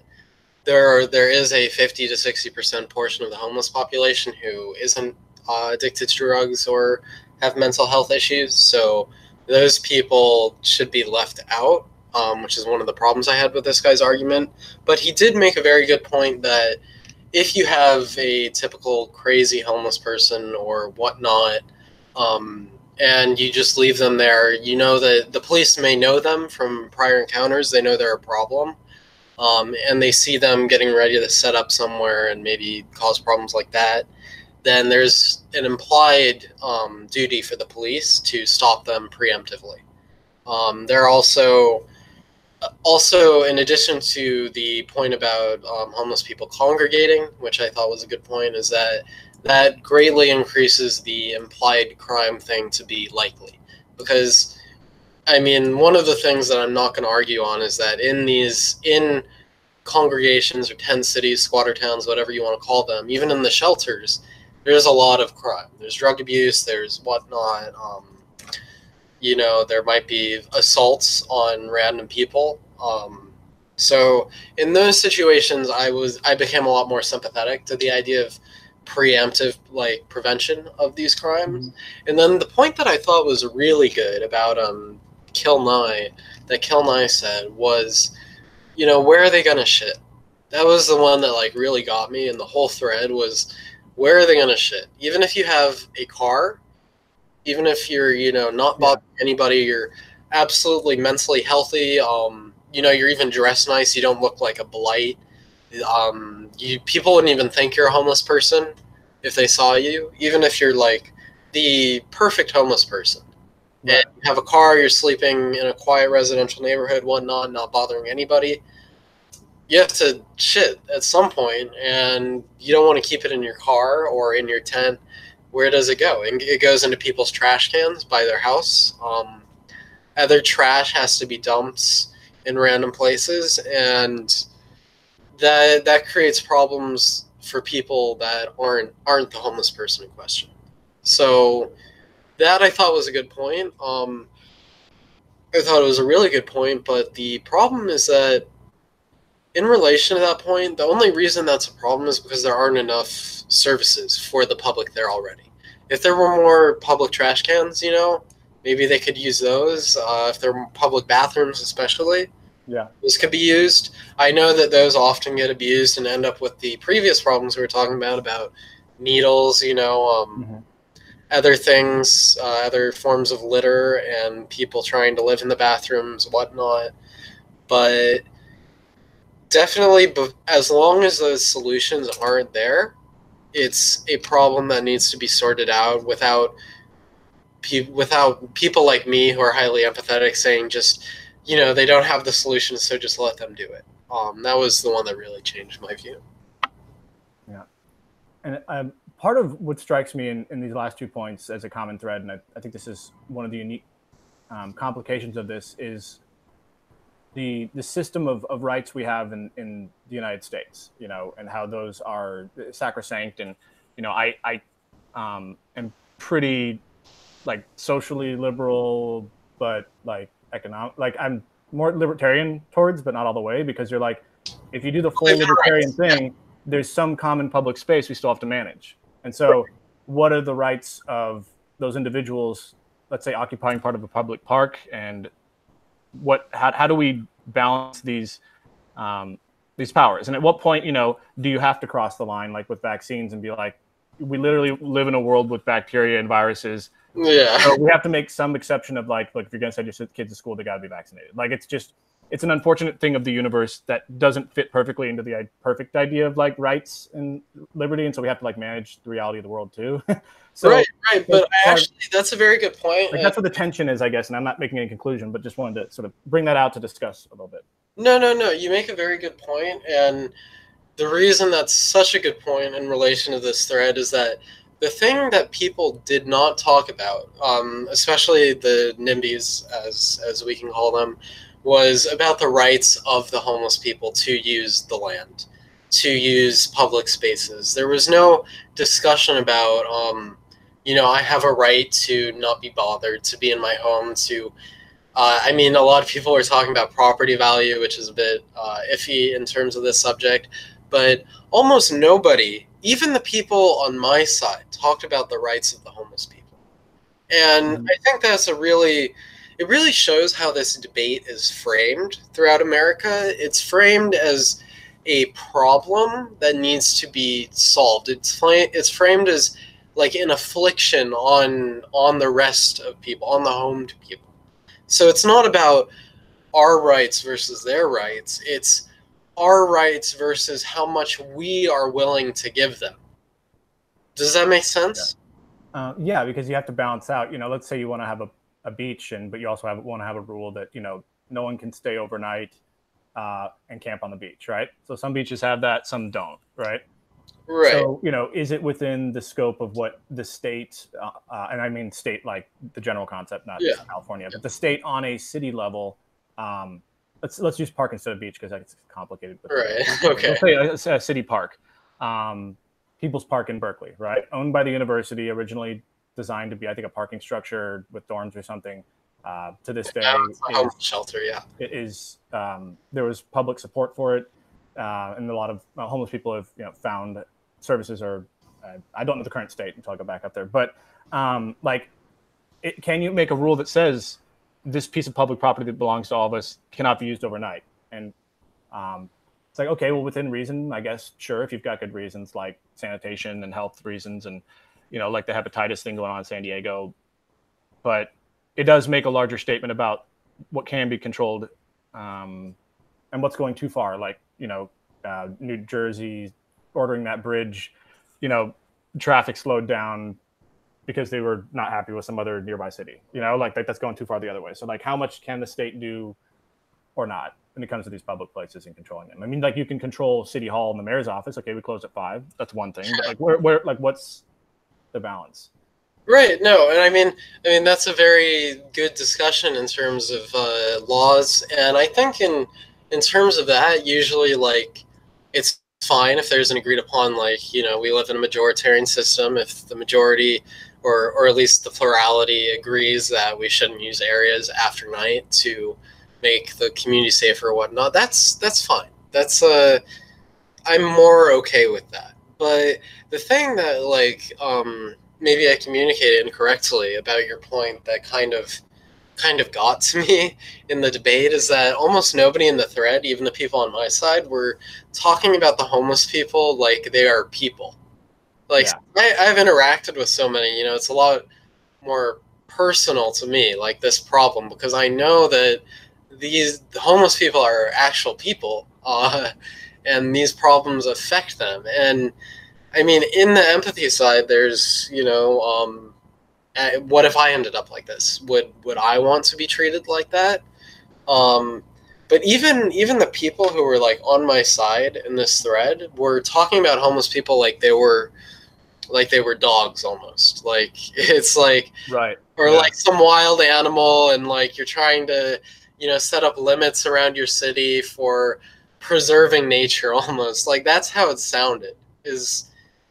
there is a 50 to 60% portion of the homeless population who isn't addicted to drugs or have mental health issues. So those people should be left out, which is one of the problems I had with this guy's argument. But he did make a very good point that if you have a typical crazy homeless person or whatnot, and you just leave them there, you know that the police may know them from prior encounters. They know they're a problem. And they see them getting ready to set up somewhere and maybe cause problems like that, then there's an implied duty for the police to stop them preemptively. There are also, in addition to the point about homeless people congregating, which I thought was a good point, is that that greatly increases the implied crime thing to be likely. Because, I mean, one of the things that I'm not going to argue on is that in congregations or tent cities, squatter towns, whatever you want to call them, even in the shelters, there's a lot of crime. There's drug abuse, there's whatnot. There might be assaults on random people. So in those situations, I became a lot more sympathetic to the idea of preemptive, like, prevention of these crimes. Mm-hmm. And then the point that I thought was really good about Kilnye said was, where are they gonna shit? That was the one that, like, really got me, and the whole thread was, where are they gonna shit? Even if you have a car, even if you're, not bothering anybody, you're absolutely mentally healthy, you're even dressed nice, you don't look like a blight. People wouldn't even think you're a homeless person if they saw you, even if you're, like, the perfect homeless person. Right. And you have a car, you're sleeping in a quiet residential neighborhood, whatnot, not bothering anybody. You have to shit at some point, and you don't want to keep it in your car or in your tent. Where does it go? And it goes into people's trash cans by their house. Other trash has to be dumped in random places, and that creates problems for people that aren't the homeless person in question. So that I thought was a good point. I thought it was a really good point, but the problem is that in relation to that point, the only reason that's a problem is because there aren't enough services for the public there already. If there were more public trash cans, maybe they could use those. If there were public bathrooms especially, this could be used. I know that those often get abused and end up with the previous problems we were talking about needles, other things, other forms of litter, and people trying to live in the bathrooms, whatnot. But definitely, as long as those solutions aren't there, it's a problem that needs to be sorted out without people like me who are highly empathetic saying just, they don't have the solutions, so just let them do it. That was the one that really changed my view. Yeah. And part of what strikes me in these last 2 points as a common thread, and I think this is one of the unique complications of this, is the system of rights we have in the United States, and how those are sacrosanct. And, I am pretty, like, socially liberal, but, like, I'm more libertarian towards, but not all the way, because you're like, if you do the full libertarian thing, there's some common public space we still have to manage. And so what are the rights of those individuals, let's say, occupying part of a public park, and how do we balance these powers? And at what point, do you have to cross the line, like with vaccines, and be like, we literally live in a world with bacteria and viruses. Yeah. So we have to make some exception of, like, look, if you're going to send your kids to school, they got to be vaccinated. Like, it's an unfortunate thing of the universe that doesn't fit perfectly into the perfect idea of, like, rights and liberty. And so we have to, like, manage the reality of the world too. So, right. But actually, that's a very good point. Like, that's what the tension is, I guess. And I'm not making any conclusion, but just wanted to sort of bring that out to discuss a little bit. No. You make a very good point. And the reason that's such a good point in relation to this thread is that the thing that people did not talk about, especially the NIMBYs, as we can call them, was about the rights of the homeless people to use the land, to use public spaces. There was no discussion about, I have a right to not be bothered, to be in my home, to... a lot of people were talking about property value, which is a bit iffy in terms of this subject, but almost nobody, even the people on my side, talked about the rights of the homeless people. And I think that's it really shows how this debate is framed throughout America. It's framed as a problem that needs to be solved. It's framed as, like, an affliction on the rest of people, on the homed people. So it's not about our rights versus their rights. It's our rights versus how much we are willing to give them. Does that make sense? Yeah, because you have to balance out, let's say you want to have a beach, but you also want to have a rule that, no one can stay overnight and camp on the beach, right? So some beaches have that, some don't, right? Right. So, is it within the scope of what the state, and I mean state like the general concept, not Yeah. California, but the state on a city level? Um, let's use park instead of beach because it's complicated with Right. the names. Okay. Let's say a city park, People's Park in Berkeley, right? Owned by the university, originally designed to be, I think, a parking structure with dorms or something. To this day, Now it's a homeless shelter. Yeah. it is there was public support for it, and a lot of homeless people have found services, or I don't know the current state until I go back up there, but can you make a rule that says this piece of public property that belongs to all of us cannot be used overnight? And it's like, okay, well, within reason, I guess, sure, if you've got good reasons like sanitation and health reasons, and like the hepatitis thing going on in San Diego, but it does make a larger statement about what can be controlled, and what's going too far. Like, New Jersey ordering that bridge, traffic slowed down because they were not happy with some other nearby city, like that's going too far the other way. So like, how much can the state do or not when it comes to these public places and controlling them? I mean, like, you can control City Hall and the mayor's office. Okay, we close at 5. That's one thing. But like, where like, what's the balance? Right. No, and I mean that's a very good discussion in terms of laws, and I think in terms of that, usually like it's fine if there's an agreed upon, like, we live in a majoritarian system. If the majority or at least the plurality agrees that we shouldn't use areas after night to make the community safer or whatnot, that's fine. That's I'm more okay with that. But the thing that like maybe I communicated incorrectly about your point that kind of got to me in the debate is that almost nobody in the thread, even the people on my side, were talking about the homeless people like they are people. Like, yeah. I've interacted with so many, it's a lot more personal to me, like this problem, because I know that the homeless people are actual people, and these problems affect them. And I mean, in the empathy side, there's, what if I ended up like this? Would I want to be treated like that? But even the people who were like on my side in this thread were talking about homeless people like they were dogs almost. Like, it's like, right, or yeah, like some wild animal, and like you're trying to, set up limits around your city for preserving nature almost. Like, that's how it sounded.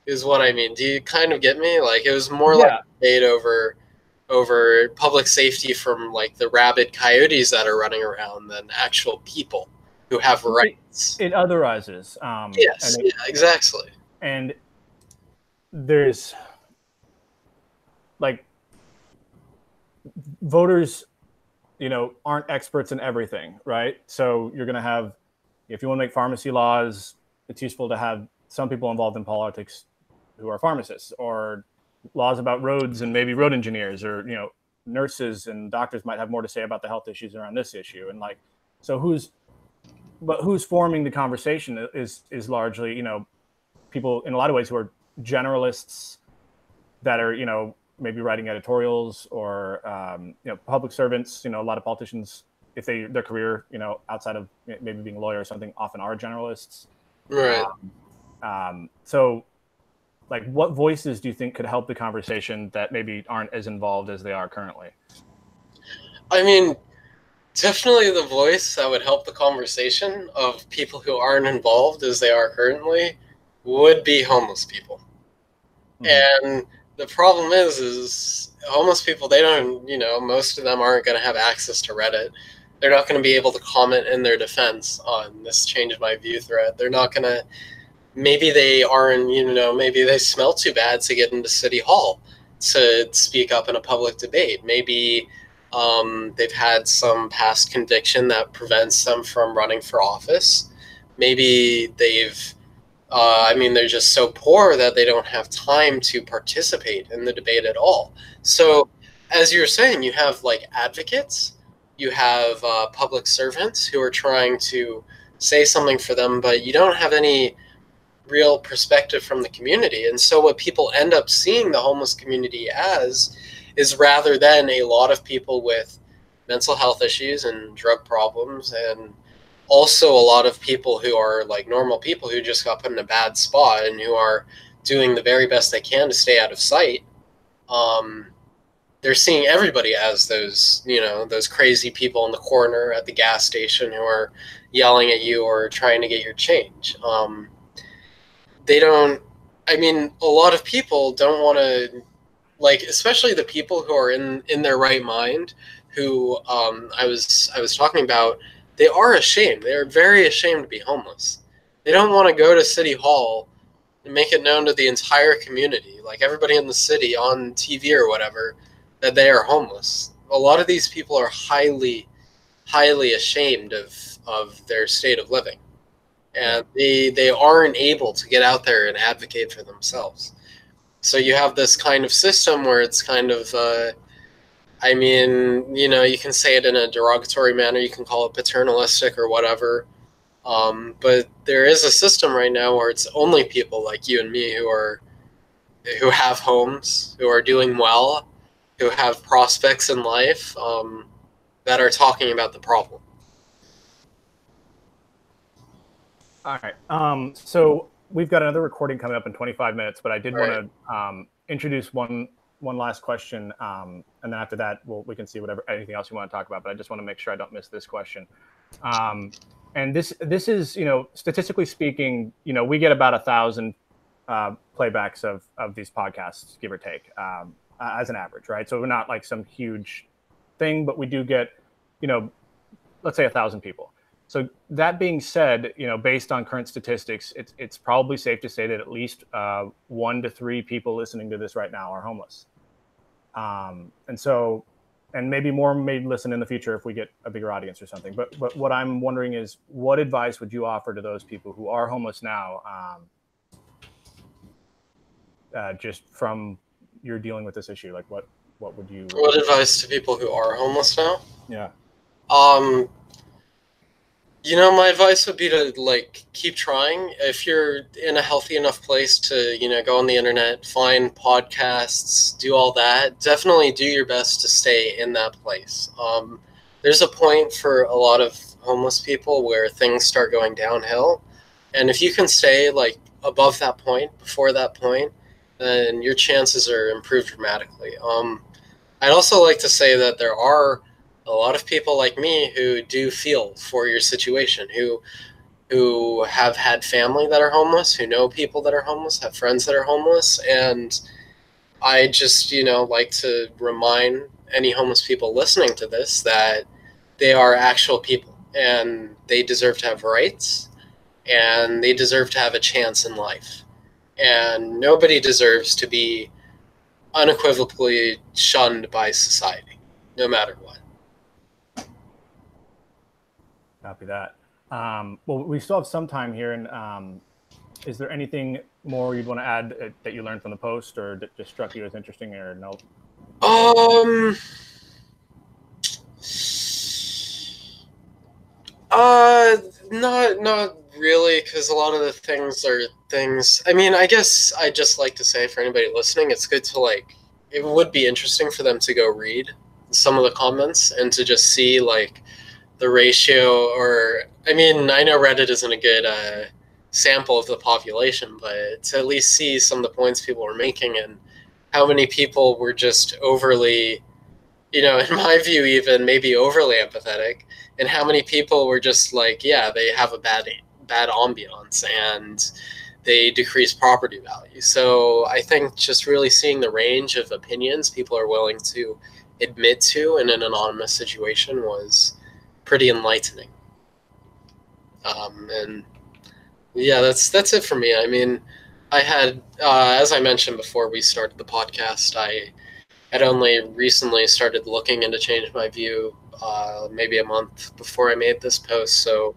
Is what I mean. Do you kind of get me? Like, it was more like a debate over public safety from like the rabid coyotes that are running around than actual people who have rights. It otherizes. Yes, yeah, exactly. And there's like, voters, aren't experts in everything, right? So you're going to have, if you want to make pharmacy laws, it's useful to have some people involved in politics who are pharmacists, or laws about roads and maybe road engineers, or nurses and doctors might have more to say about the health issues around this issue. And like, so who's forming the conversation is largely people in a lot of ways who are generalists that are maybe writing editorials, or public servants. A lot of politicians, if their career outside of maybe being a lawyer or something, often are generalists. Right. So, like, what voices do you think could help the conversation that maybe aren't as involved as they are currently? I mean, definitely the voice that would help the conversation of people who aren't involved as they are currently would be homeless people. Mm-hmm. And the problem is homeless people, they don't, most of them aren't going to have access to Reddit. They're not going to be able to comment in their defense on this change my view thread. They're not going to, maybe they aren't, maybe they smell too bad to get into City Hall to speak up in a public debate. Maybe they've had some past conviction that prevents them from running for office. Maybe they've, they're just so poor that they don't have time to participate in the debate at all. So, as you're saying, you have like advocates, you have public servants who are trying to say something for them, but you don't have any real perspective from the community. And so what people end up seeing the homeless community as is, rather than a lot of people with mental health issues and drug problems and also a lot of people who are like normal people who just got put in a bad spot and who are doing the very best they can to stay out of sight. Um, they're seeing everybody as those, those crazy people in the corner at the gas station who are yelling at you or trying to get your change. They don't, I mean, a lot of people don't want to, like, especially the people who are in their right mind, who I was talking about, they are ashamed. They are very ashamed to be homeless. They don't want to go to City Hall and make it known to the entire community, like everybody in the city on TV or whatever, that they are homeless. A lot of these people are highly, highly ashamed of their state of living, and they aren't able to get out there and advocate for themselves. So you have this kind of system where it's kind of, I mean, you can say it in a derogatory manner, you can call it paternalistic or whatever. But there is a system right now where it's only people like you and me who have homes, who are doing well, who have prospects in life, that are talking about the problem. All right. So we've got another recording coming up in 25 minutes, but I did want to introduce one last question, and then after that, we can see anything else you want to talk about. But I just want to make sure I don't miss this question. And this is, statistically speaking, we get about 1,000 playbacks of these podcasts, give or take, as an average, right? So we're not like some huge thing, but we do get, let's say 1,000 people. So that being said, based on current statistics, it's probably safe to say that at least 1 to 3 people listening to this right now are homeless. And maybe more may listen in the future if we get a bigger audience or something. But what I'm wondering is, what advice would you offer to those people who are homeless now, just from your dealing with this issue? Like, what would you? What advice to people who are homeless now? Yeah. My advice would be to keep trying. If you're in a healthy enough place to, go on the internet, find podcasts, do all that, definitely do your best to stay in that place. There's a point for a lot of homeless people where things start going downhill. And if you can stay above that point, before that point, then your chances are improved dramatically. I'd also like to say that there are a lot of people like me who do feel for your situation, who have had family that are homeless, who know people that are homeless, have friends that are homeless. And I just, like to remind any homeless people listening to this that they are actual people and they deserve to have rights and they deserve to have a chance in life. And nobody deserves to be unequivocally shunned by society, no matter what. Copy that. Well, we still have some time here, and is there anything more you'd want to add that you learned from the post, or that just struck you as interesting, or no? Not really, because a lot of the things are things. I mean, I guess I just like to say for anybody listening, it's good to it would be interesting for them to go read some of the comments and to just see the ratio, or I mean, I know Reddit isn't a good sample of the population, but to at least see some of the points people were making and how many people were just overly, in my view, even maybe overly empathetic, and how many people were just they have a bad ambiance and they decrease property value. So I think just really seeing the range of opinions people are willing to admit to in an anonymous situation was pretty enlightening. And yeah, that's it for me. I mean, I had, as I mentioned before we started the podcast, I had only recently started looking into Change My View, maybe a month before I made this post. So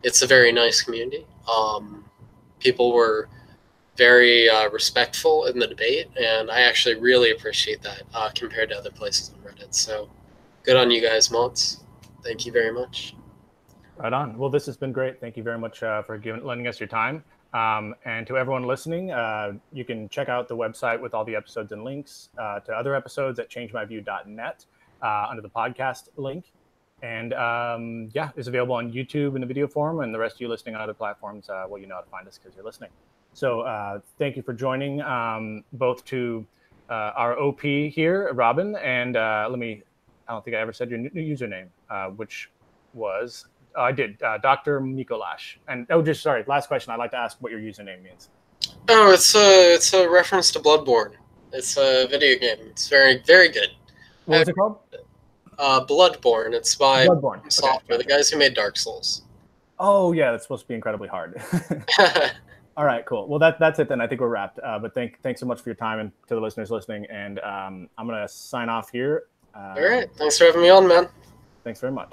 it's a very nice community. People were very respectful in the debate, and I actually really appreciate that compared to other places on Reddit. So good on you guys, mods. Thank you very much. Right on. Well, this has been great. Thank you very much for lending us your time. And to everyone listening, you can check out the website with all the episodes and links to other episodes at changemyview.net under the podcast link. And yeah, it's available on YouTube in the video form, and the rest of you listening on other platforms, well, you know how to find us because you're listening. So thank you for joining, both to our OP here, Robin, and I don't think I ever said your new username, which was, I did, Dr. Mikolash. And sorry, last question. I'd like to ask what your username means. Oh, it's a reference to Bloodborne. It's a video game. It's very, very good. What was it called? Bloodborne. It's by Bloodborne. Software, the guys who made Dark Souls. Oh yeah, that's supposed to be incredibly hard. All right, cool. Well, that's it then. I think we're wrapped. But thanks so much for your time, and to the listeners listening. And I'm gonna sign off here. All right. Thanks for having me on, man. Thanks very much.